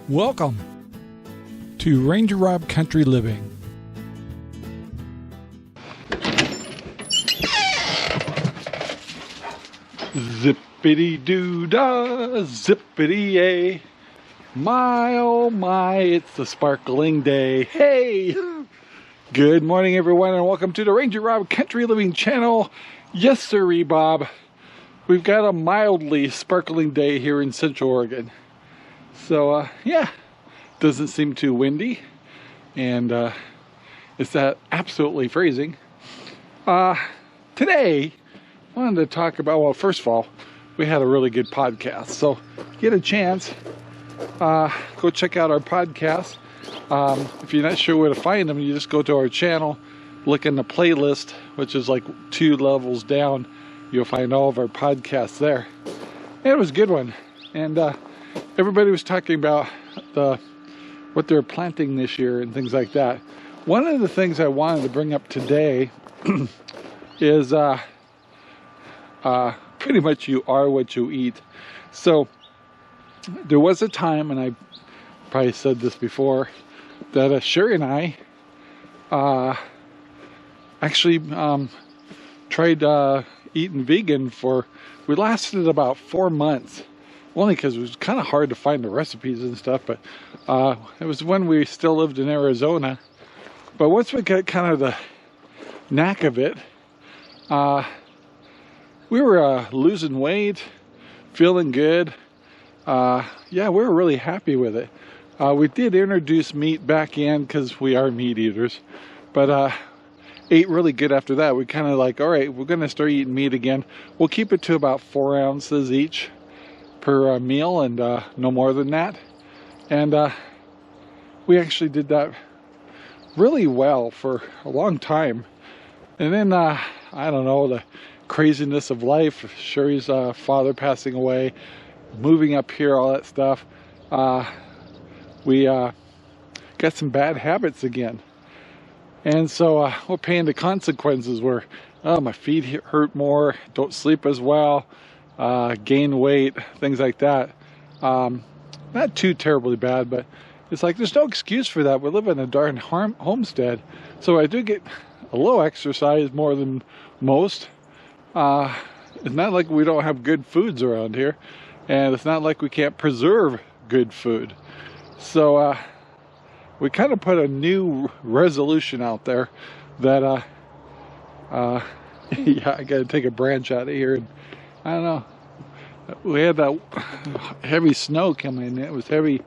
Welcome to RangerRob Country Living. Zippity-doo-dah, zippity-yay. My, oh my, it's the sparkling day. Hey! Good morning, everyone, and welcome to the RangerRob Country Living channel. Yes, sirree, Bob. We've got a mildly sparkling day here in Central Oregon. So, yeah, doesn't seem too windy, and it's absolutely freezing. Today, I wanted to talk about, well, first of all, we had a really good podcast. So, get a chance, go check out our podcast. If you're not sure where to find them, you just go to our channel, look in the playlist, which is like 2 levels down. You'll find all of our podcasts there. And it was a good one. And everybody was talking about what they're planting this year and things like that. One of the things I wanted to bring up today is pretty much you are what you eat. So there was a time, and I probably said this before, that Sherry and I actually tried eating vegan we lasted about 4 months. Only because it was kind of hard to find the recipes and stuff, but it was when we still lived in Arizona. But once we got kind of the knack of it, we were losing weight, feeling good. Yeah, we were really happy with it. We did introduce meat back in because we are meat eaters, but ate really good after that. We kind of like, all right, we're going to start eating meat again. We'll keep it to about 4 ounces each per meal, and no more than that. And we actually did that really well for a long time. And then I don't know, the craziness of life, Sherry's father passing away, moving up here, all that stuff, we got some bad habits again. And so we're paying the consequences where my feet hurt more, don't sleep as well, gain weight, things like that. Not too terribly bad, but it's like there's no excuse for that. We live in a darn homestead, so I do get a little exercise more than most. It's not like we don't have good foods around here, and it's not like we can't preserve good food. So we kind of put a new resolution out there that yeah, I gotta take a branch out of here, and I don't know, we had that heavy snow coming in. It was heavy.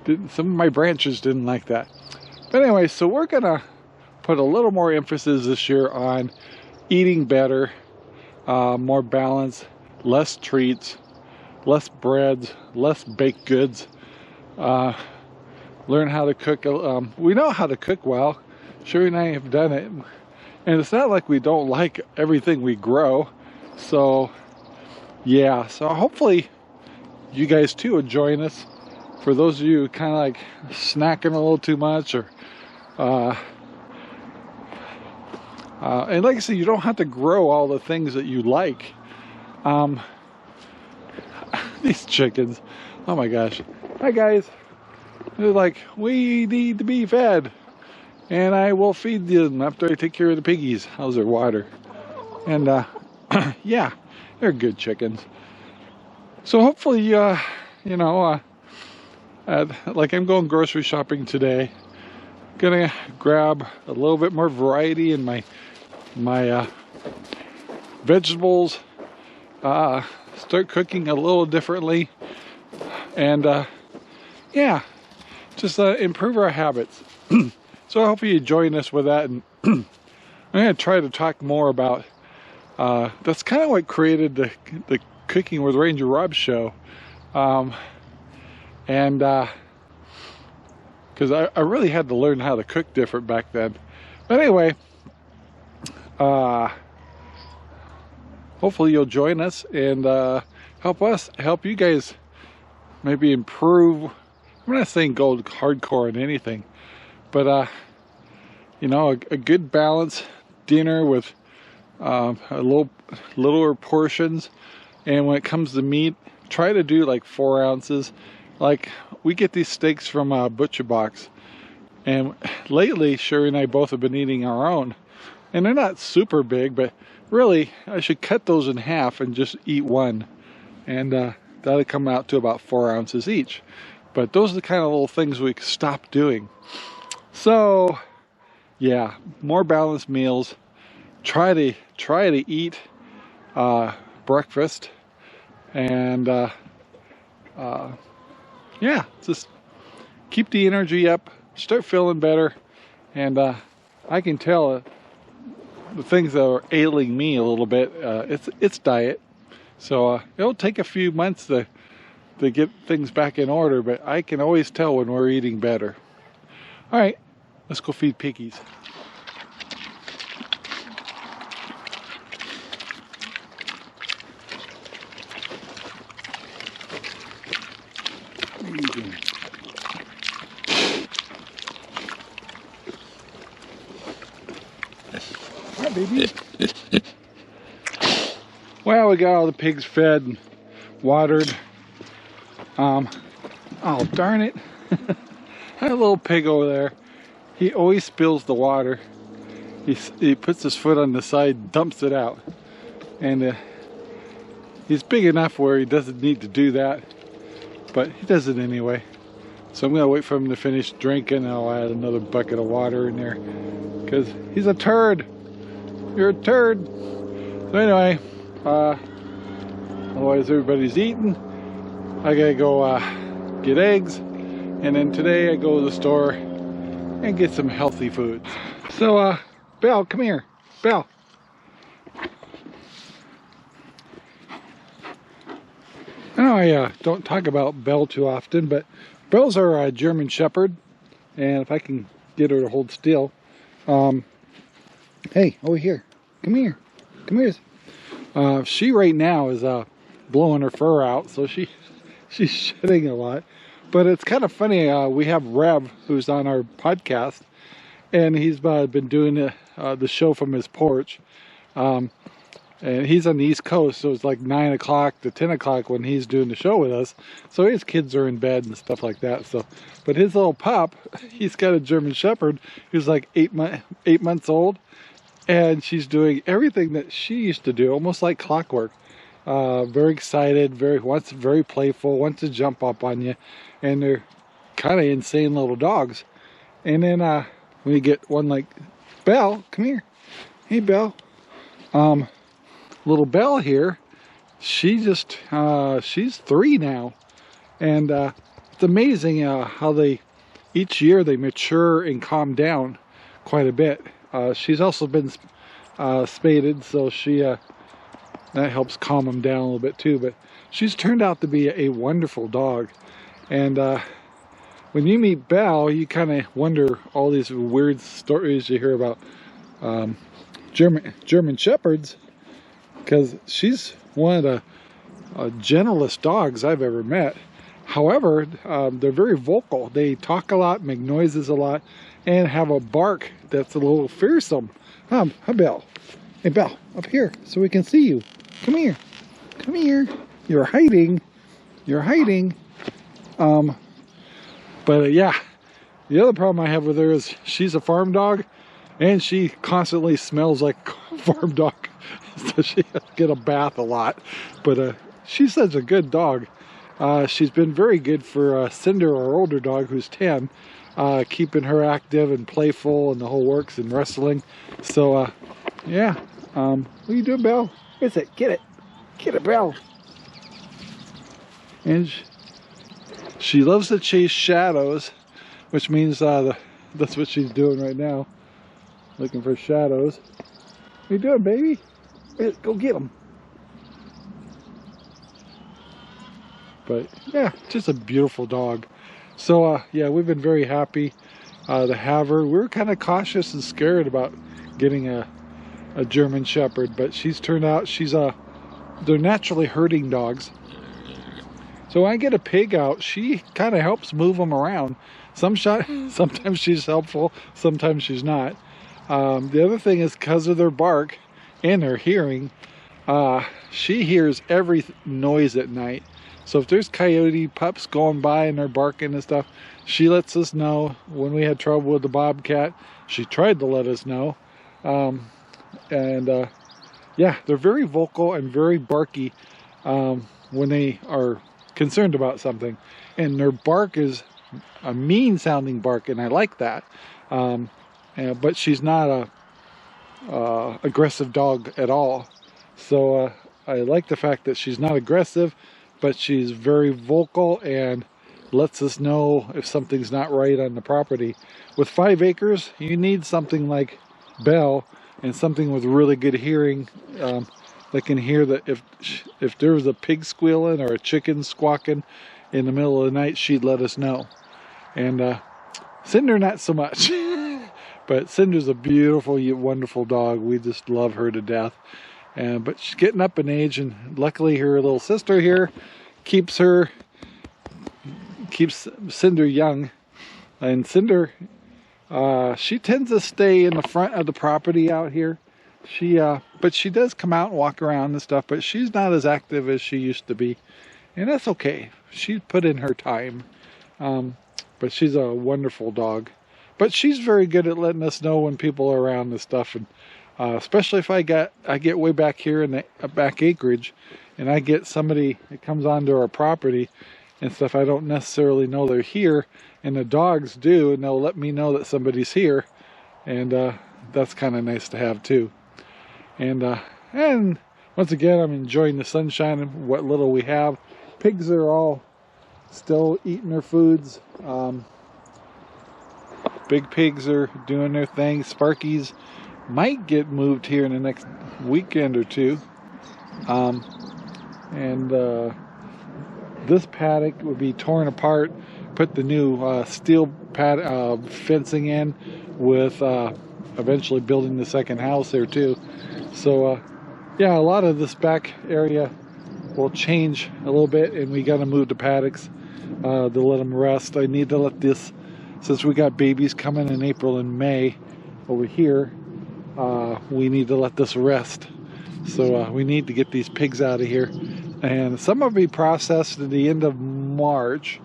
Some of my branches didn't like that. But anyway, so we're gonna put a little more emphasis this year on eating better, more balance, less treats, less breads, less baked goods. Learn how to cook. We know how to cook well. Sherry and I have done it, and it's not like we don't like everything we grow. So yeah, so hopefully you guys too will join us. For those of you who kind of like snacking a little too much, or and like I said, you don't have to grow all the things that you like. These chickens, oh my gosh. Hi guys. They're like, we need to be fed, and I will feed them after I take care of the piggies. How's their water? And yeah, they're good chickens. So hopefully, you know, like I'm going grocery shopping today. Gonna grab a little bit more variety in my vegetables. Start cooking a little differently, and yeah, just improve our habits. So I hope you join us with that, and I'm going to try to talk more about that's kind of what created the Cooking with Ranger Rob show, and because I really had to learn how to cook different back then. But anyway, hopefully you'll join us and help you guys maybe improve. I'm not saying go hardcore on anything, but you know, a good balanced dinner with littler portions. And when it comes to meat, try to do like 4 ounces. Like we get these steaks from Butcher Box, and lately Sherry and I both have been eating our own, and they're not super big, but really I should cut those in half and just eat one, and that'll come out to about 4 ounces each. But those are the kind of little things we stop doing. So yeah, more balanced meals. Try to eat breakfast, and yeah, just keep the energy up, start feeling better. And I can tell the things that are ailing me a little bit, it's diet. So it'll take a few months to get things back in order, but I can always tell when we're eating better. All right, let's go feed piggies. Hi, baby. Well, we got all the pigs fed and watered. Oh, darn it. That little pig over there, he always spills the water. He puts his foot on the side, dumps it out. And he's big enough where he doesn't need to do that, but he does it anyway. So I'm gonna wait for him to finish drinking, and I'll add another bucket of water in there, because he's a turd. You're a turd. So anyway, otherwise everybody's eating. I gotta go get eggs, and then today I go to the store and get some healthy foods. So Belle, come here. Belle. I know I don't talk about Belle too often, but Belle's our German Shepherd, and if I can get her to hold still. Hey, over here. Come here. Come here. She right now is blowing her fur out, so she's shedding a lot. But it's kind of funny. We have Rev, who's on our podcast, and he's been doing the show from his porch. And he's on the East Coast, so it's like 9 o'clock to 10 o'clock when he's doing the show with us. So his kids are in bed and stuff like that. So, but his little pup, he's got a German Shepherd who's like 8 months old, and she's doing everything that she used to do, almost like clockwork. Very excited, very playful, wants to jump up on you, and they're kind of insane little dogs. And then when you get one like Belle, come here. Hey, Belle. Little Belle here, she's 3 now, and it's amazing how each year they mature and calm down quite a bit. She's also been spaded, so that helps calm them down a little bit too. But she's turned out to be a wonderful dog, and when you meet Belle, you kind of wonder all these weird stories you hear about German Shepherds. Because she's one of the gentlest dogs I've ever met. However, they're very vocal. They talk a lot, make noises a lot, and have a bark that's a little fearsome. Hi, Belle. Hey, Belle, up here so we can see you. Come here. Come here. You're hiding. You're hiding. But yeah, the other problem I have with her is she's a farm dog, and she constantly smells like a farm dog. So she has to get a bath a lot. But she's such a good dog. She's been very good for Cinder, our older dog, who's 10, keeping her active and playful and the whole works, and wrestling. So yeah, what are you doing, Belle? Where's it? Get it. Get it, Belle. And she loves to chase shadows, which means that's what she's doing right now, looking for shadows. What are you doing, baby? Go get them. But yeah, just a beautiful dog. So yeah, we've been very happy to have her. We were kind of cautious and scared about getting a German Shepherd, but she's turned out, they're naturally herding dogs. So when I get a pig out, she kind of helps move them around. Sometimes she's helpful, sometimes she's not. The other thing is, because of their bark and their hearing, she hears every noise at night. So if there's coyote pups going by and they're barking and stuff, she lets us know. When we had trouble with the bobcat, she tried to let us know. Yeah, they're very vocal and very barky when they are concerned about something. And their bark is a mean sounding bark, and I like that. But she's not a aggressive dog at all. So I like the fact that she's not aggressive, but she's very vocal and lets us know if something's not right on the property. With 5 acres, you need something like Belle and something with really good hearing that can hear that if there was a pig squealing or a chicken squawking in the middle of the night, she'd let us know. And Cinder, not so much. But Cinder's a beautiful, wonderful dog. We just love her to death. But she's getting up in age, and luckily her little sister here keeps Cinder young. And Cinder, she tends to stay in the front of the property out here. But she does come out and walk around and stuff, but she's not as active as she used to be. And that's okay. She's put in her time. But she's a wonderful dog. But she's very good at letting us know when people are around and stuff. And especially if I get way back here in the back acreage, and I get somebody that comes onto our property and stuff, I don't necessarily know they're here, and the dogs do, and they'll let me know that somebody's here. And that's kind of nice to have too. And once again, I'm enjoying the sunshine and what little we have. Pigs are all still eating their foods. Big pigs are doing their thing. Sparkies might get moved here in the next weekend or two. This paddock would be torn apart, put the new steel fencing in, with eventually building the second house there too. So yeah, a lot of this back area will change a little bit, and we got to move the paddocks to let them rest. I need to let this, since we got babies coming in April and May over here, we need to let this rest. So we need to get these pigs out of here, and some will be processed at the end of March,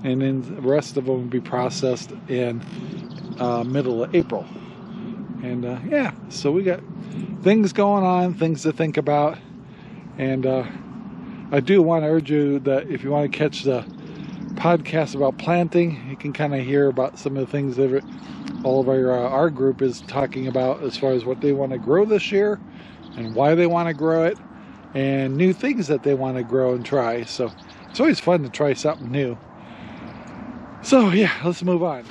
and then the rest of them will be processed in middle of April. And yeah, so we got things going on, things to think about. And I do want to urge you that if you want to catch the podcast about planting, you can kind of hear about some of the things that all of our group is talking about as far as what they want to grow this year and why they want to grow it, and new things that they want to grow and try. So it's always fun to try something new. So yeah, let's move on.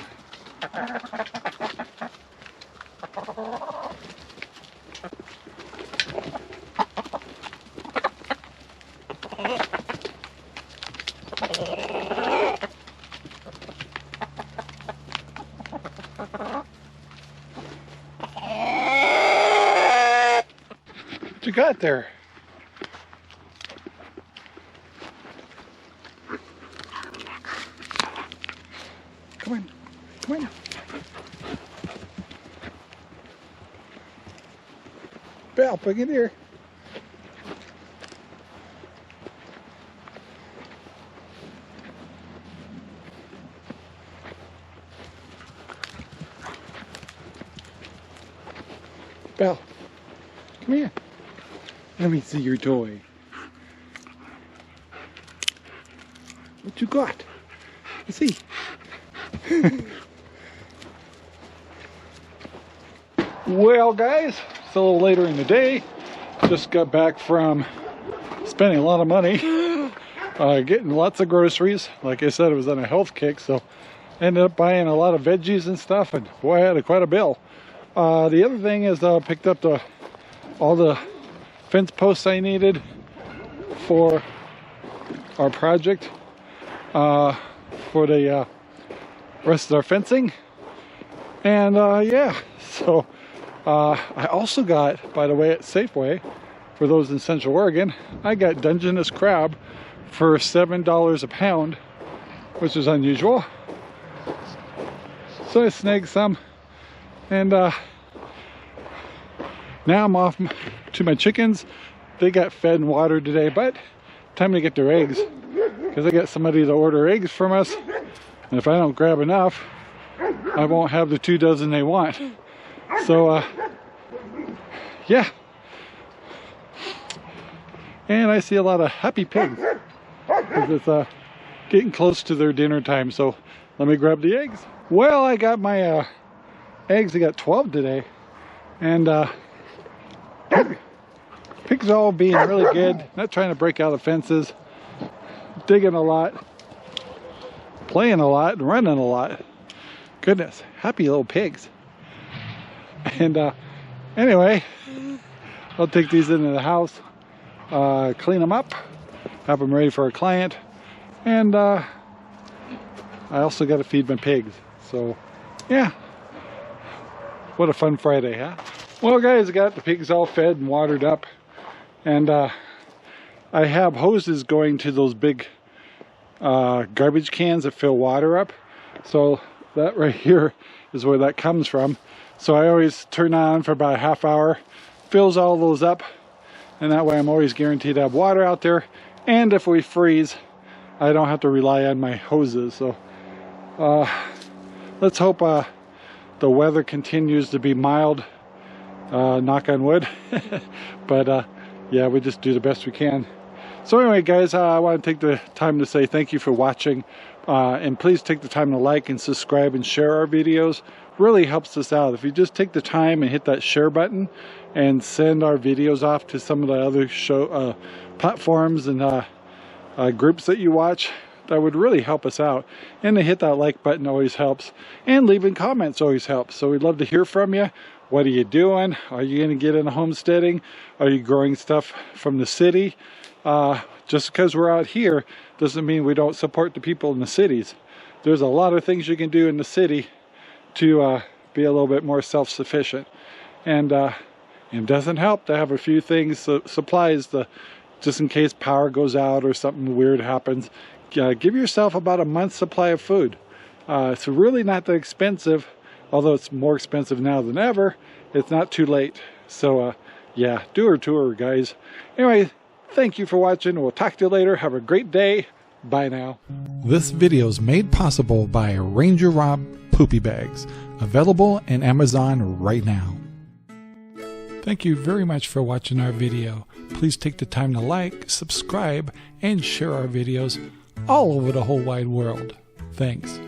What you got there? Come on, come on. Belle, bring it here. Belle, come here. Let me see your toy. What you got? Let's see. Well, guys, it's a little later in the day. Just got back from spending a lot of money getting lots of groceries. Like I said, it was on a health kick, so I ended up buying a lot of veggies and stuff, and boy, I had quite a bill. The other thing is I picked up all the fence posts I needed for our project, for the rest of our fencing. And yeah, so I also got, by the way, at Safeway, for those in Central Oregon, I got Dungeness crab for $7 a pound, which is unusual. So I snagged some, and now I'm off to my chickens. They got fed and watered today, but time to get their eggs. because I got somebody to order eggs from us, and if I don't grab enough, I won't have the 2 dozen they want. So yeah, and I see a lot of happy pigs because it's getting close to their dinner time. So let me grab the eggs. Well, I got my eggs. I got 12 today, and pigs all being really good, not trying to break out of fences, digging a lot, playing a lot, and running a lot. Goodness, happy little pigs. And anyway, I'll take these into the house, clean them up, have them ready for a client, and I also got to feed my pigs. So yeah, what a fun Friday, huh? Well guys, I got the pigs all fed and watered up, and I have hoses going to those big garbage cans that fill water up. So that right here is where that comes from. So I always turn on for about a half hour, fills all those up, and that way I'm always guaranteed to have water out there. And if we freeze, I don't have to rely on my hoses. So let's hope the weather continues to be mild, knock on wood. But yeah, we just do the best we can. So anyway guys, I want to take the time to say thank you for watching, and please take the time to like and subscribe and share our videos. Really helps us out. If you just take the time and hit that share button and send our videos off to some of the other show platforms and groups that you watch, that would really help us out. And to hit that like button always helps, and leaving comments always helps. So we'd love to hear from you. What are you doing? Are you going to get into homesteading? Are you growing stuff from the city? Just because we're out here doesn't mean we don't support the people in the cities. There's a lot of things you can do in the city to be a little bit more self-sufficient, and it doesn't help to have a few things, supplies, just in case power goes out or something weird happens. Give yourself about a month's supply of food. It's really not that expensive, although it's more expensive now than ever. It's not too late. So yeah, do a tour guys. Anyway, thank you for watching. We'll talk to you later. Have a great day. Bye now. This video is made possible by RangerRob Poopy Bags, available in Amazon right now. Thank you very much for watching our video. Please take the time to like, subscribe, and share our videos all over the whole wide world. Thanks.